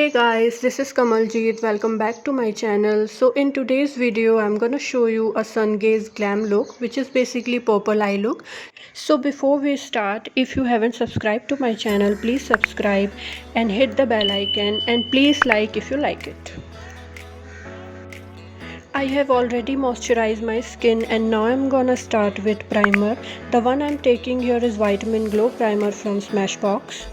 Hey guys, this is Kamaljeet. Welcome back to my channel. So in today's video, I'm gonna show you a sun gaze glam look, which is basically purple eye look. So before we start, if you haven't subscribed to my channel, please subscribe and hit the bell icon, and please like if you like it. I have already moisturized my skin and now I'm gonna start with primer. The one I'm taking here is Vitamin Glow Primer from Smashbox.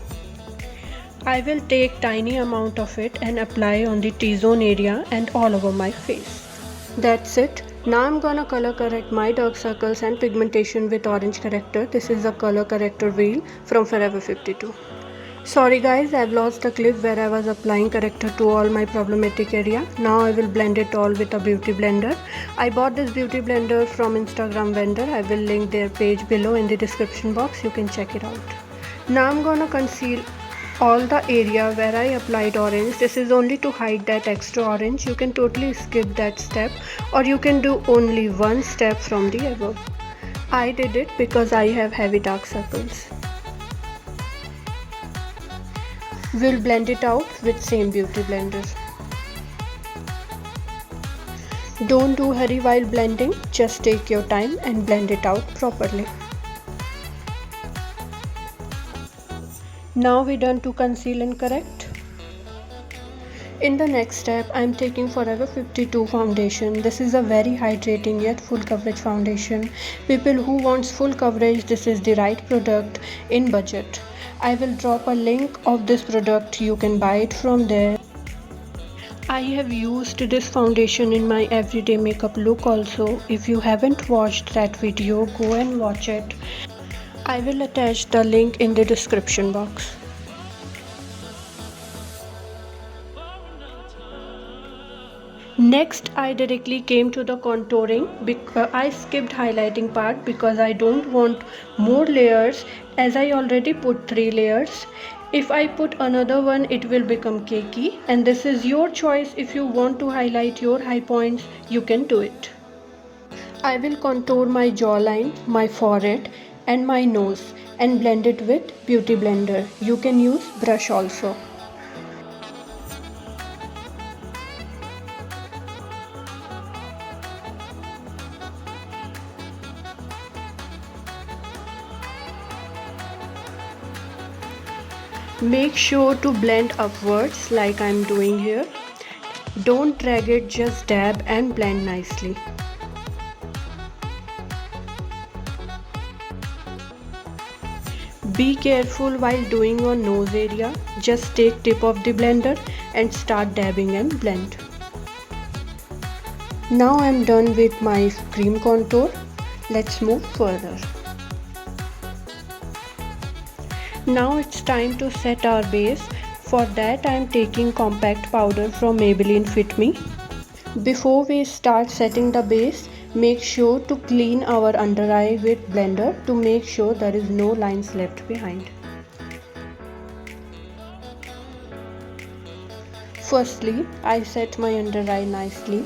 I will take tiny amount of it and apply on the T-zone area and all over my face. That's it. Now I'm gonna color correct my dark circles and pigmentation with orange corrector. This is a color corrector wheel from Forever 52. Sorry guys, I've lost the clip where I was applying corrector to all my problematic area. Now I will blend it all with a beauty blender. I bought this beauty blender from Instagram vendor. I will link their page below in the description box. You can check it out. Now I'm gonna conceal all the area where I applied orange. This is only to hide that extra orange. You can totally skip that step or you can do only one step from the above. I did it because I have heavy dark circles. We'll blend it out with same beauty blender. Don't do hurry while blending, just take your time and blend it out properly. Now we're done to conceal and correct. In the next step, I'm taking Forever 52 foundation. This is a very hydrating yet full coverage foundation. People who wants full coverage, this is the right product in budget. I will drop a link of this product. You can buy it from there. I have used this foundation in my everyday makeup look also. If you haven't watched that video, go and watch it. I will attach the link in the description box. Next, I directly came to the contouring because I skipped highlighting part because I don't want more layers as I already put 3 layers. If I put another one, it will become cakey, and this is your choice. If you want to highlight your high points, you can do it. I will contour my jawline, my forehead and my nose and blend it with beauty blender. You can use brush also. Make sure to blend upwards like I'm doing here. Don't drag it, just dab and blend nicely. Be careful while doing your nose area. Just take tip of the blender and start dabbing and blend. Now I'm done with my cream contour. Let's move further. Now it's time to set our base. For that I'm taking compact powder from Maybelline Fit Me. Before we start setting the base, make sure to clean our under eye with blender to make sure there is no lines left behind. Firstly, I set my under eye nicely,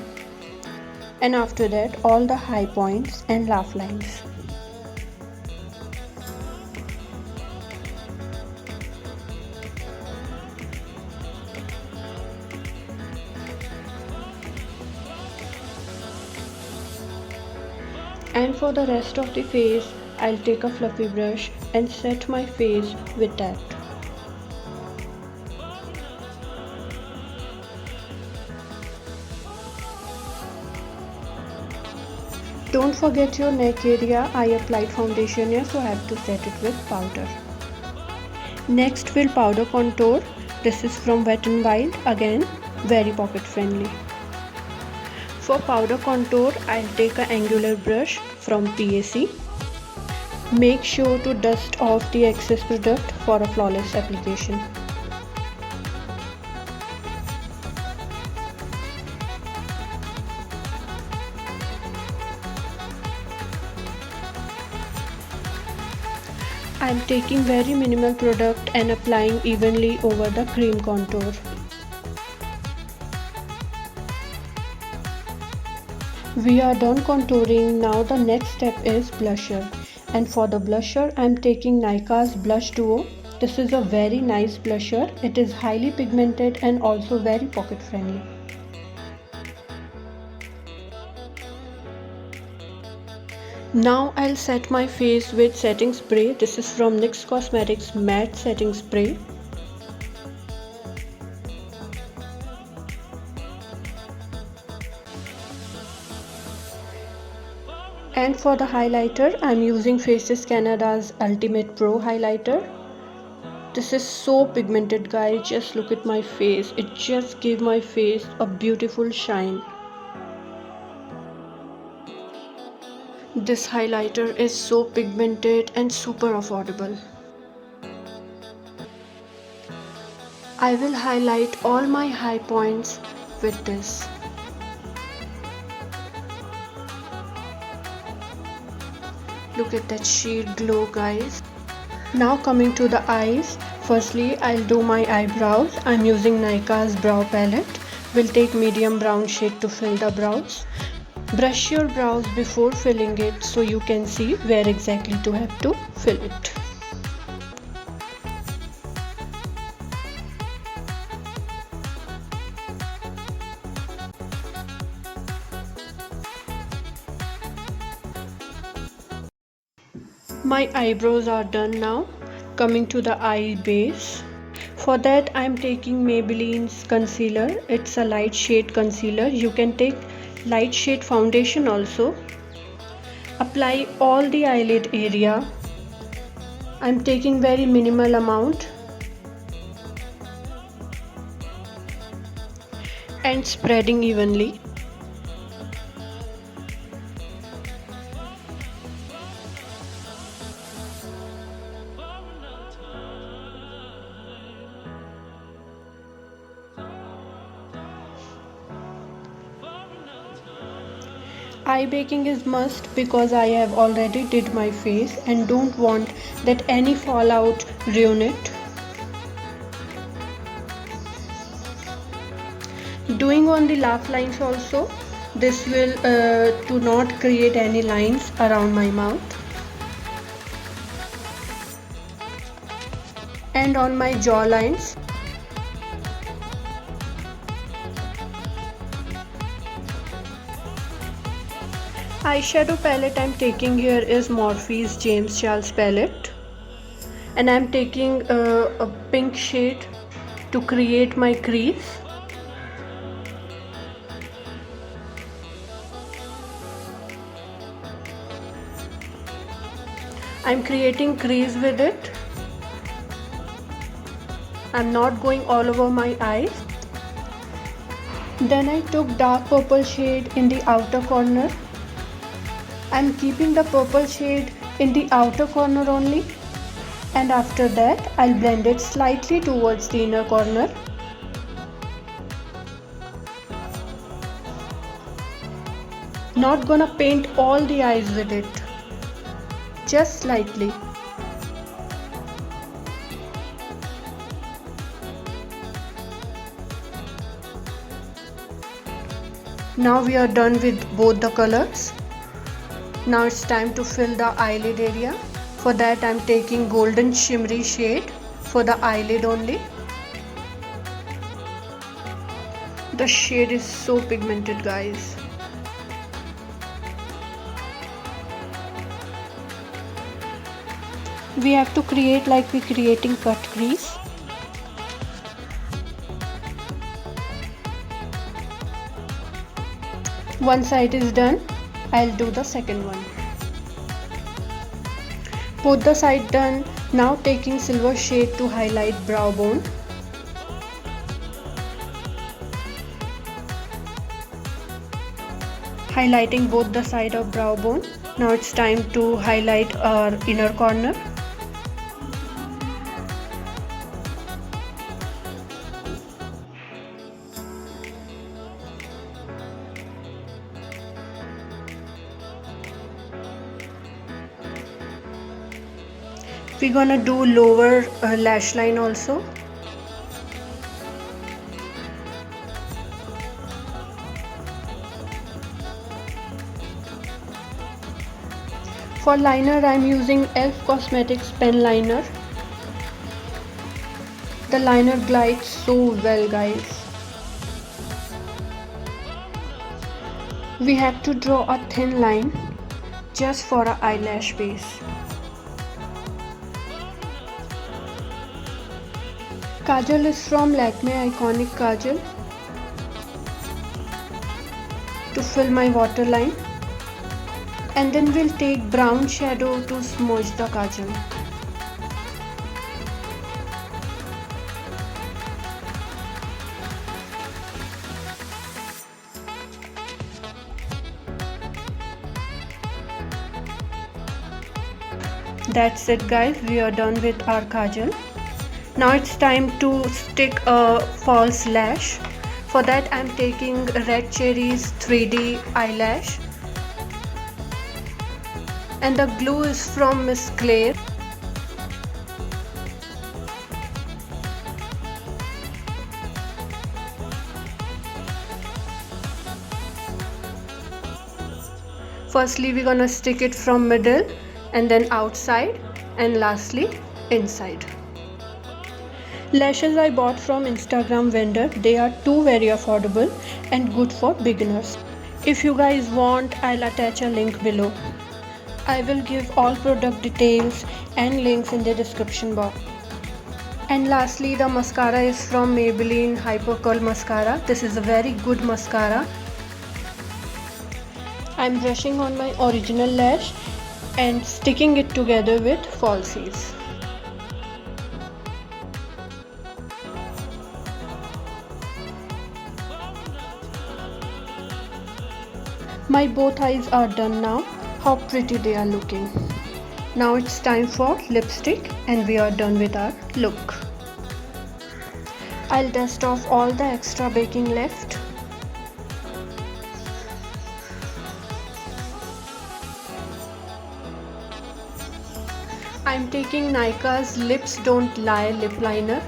and after that all the high points and laugh lines. And for the rest of the face, I'll take a fluffy brush and set my face with that. Don't forget your neck area. I applied foundation here, so I have to set it with powder. Next we'll powder contour. This is from Wet n Wild, again very pocket friendly. For powder contour, I'll take an angular brush from PAC. Make sure to dust off the excess product for a flawless application. I'm taking very minimal product and applying evenly over the cream contour. We are done contouring. Now the next step is blusher, and for the blusher I'm taking Nykaa's Blush Duo. This is a very nice blusher. It is highly pigmented and also very pocket friendly. Now I'll set my face with setting spray. This is from NYX Cosmetics Matte Setting Spray. And for the highlighter, I'm using Faces Canada's Ultimate Pro Highlighter. This is so pigmented, guys. Just look at my face. It just gave my face a beautiful shine. This highlighter is so pigmented and super affordable. I will highlight all my high points with this. Look at that sheer glow, guys. Now coming to the eyes. Firstly, I'll do my eyebrows. I'm using Nykaa's brow palette. We'll take medium brown shade to fill the brows. Brush your brows before filling it so you can see where exactly to have to fill it. My eyebrows are done now. Coming to the eye base. For that I'm taking Maybelline's concealer. It's a light shade concealer. You can take light shade foundation also. Apply all the eyelid area. I'm taking very minimal amount. And spreading evenly. Eye baking is must because I have already did my face and don't want that any fallout ruin it. Doing on the laugh lines also. This will to not create any lines around my mouth. And on my jaw lines. Eyeshadow palette I'm taking here is Morphe's James Charles palette, and I'm taking a pink shade to create my crease. I'm creating crease with it. I'm not going all over my eyes. Then I took dark purple shade in the outer corner. I'm keeping the purple shade in the outer corner only, and after that I'll blend it slightly towards the inner corner. Not gonna paint all the eyes with it, just slightly. Now we are done with both the colors. Now it's time to fill the eyelid area. For that I'm taking golden shimmery shade for the eyelid only. The shade is so pigmented, guys. We have to create like we're creating cut crease. One side is done. I'll do the second one. Both the side done. Now taking silver shade to highlight brow bone. Highlighting both the side of brow bone. Now it's time to highlight our inner corner. We're gonna do lower lash line also. For liner I'm using e.l.f. Cosmetics pen liner. The liner glides so well, guys. We have to draw a thin line just for our eyelash base. Kajal is from Lakme Iconic Kajal to fill my waterline, and then we'll take brown shadow to smudge the kajal. That's it, guys, we are done with our kajal. Now it's time to stick a false lash. For that I'm taking Red Cherry's 3D eyelash, and the glue is from Miss Claire. Firstly we're gonna stick it from middle, and then outside, and lastly inside. Lashes I bought from Instagram vendor. They are too very affordable and good for beginners. If you guys want, I'll attach a link below. I will give all product details and links in the description box. And lastly, the mascara is from Maybelline Hyper Curl Mascara. This is a very good mascara. I'm brushing on my original lash and sticking it together with falsies. My both eyes are done now. How pretty they are looking. Now it's time for lipstick, and we are done with our look. I'll dust off all the extra baking left. I'm taking Nykaa's Lips Don't Lie lip liner.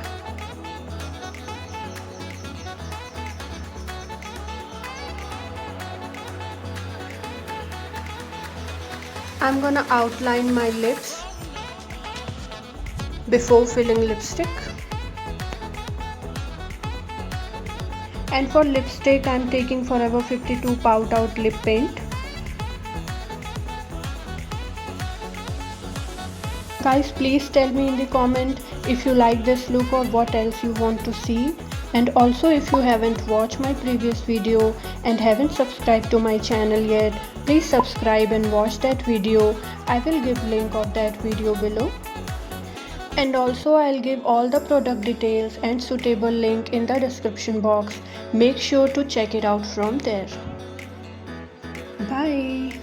I'm gonna outline my lips before filling lipstick. And for lipstick, I'm taking Forever 52 Pout Out Lip Paint. Guys, please tell me in the comment if you like this look or what else you want to see. And also, if you haven't watched my previous video and haven't subscribed to my channel yet, please subscribe and watch that video. I will give link of that video below. And also I'll give all the product details and suitable link in the description box. Make sure to check it out from there. Bye.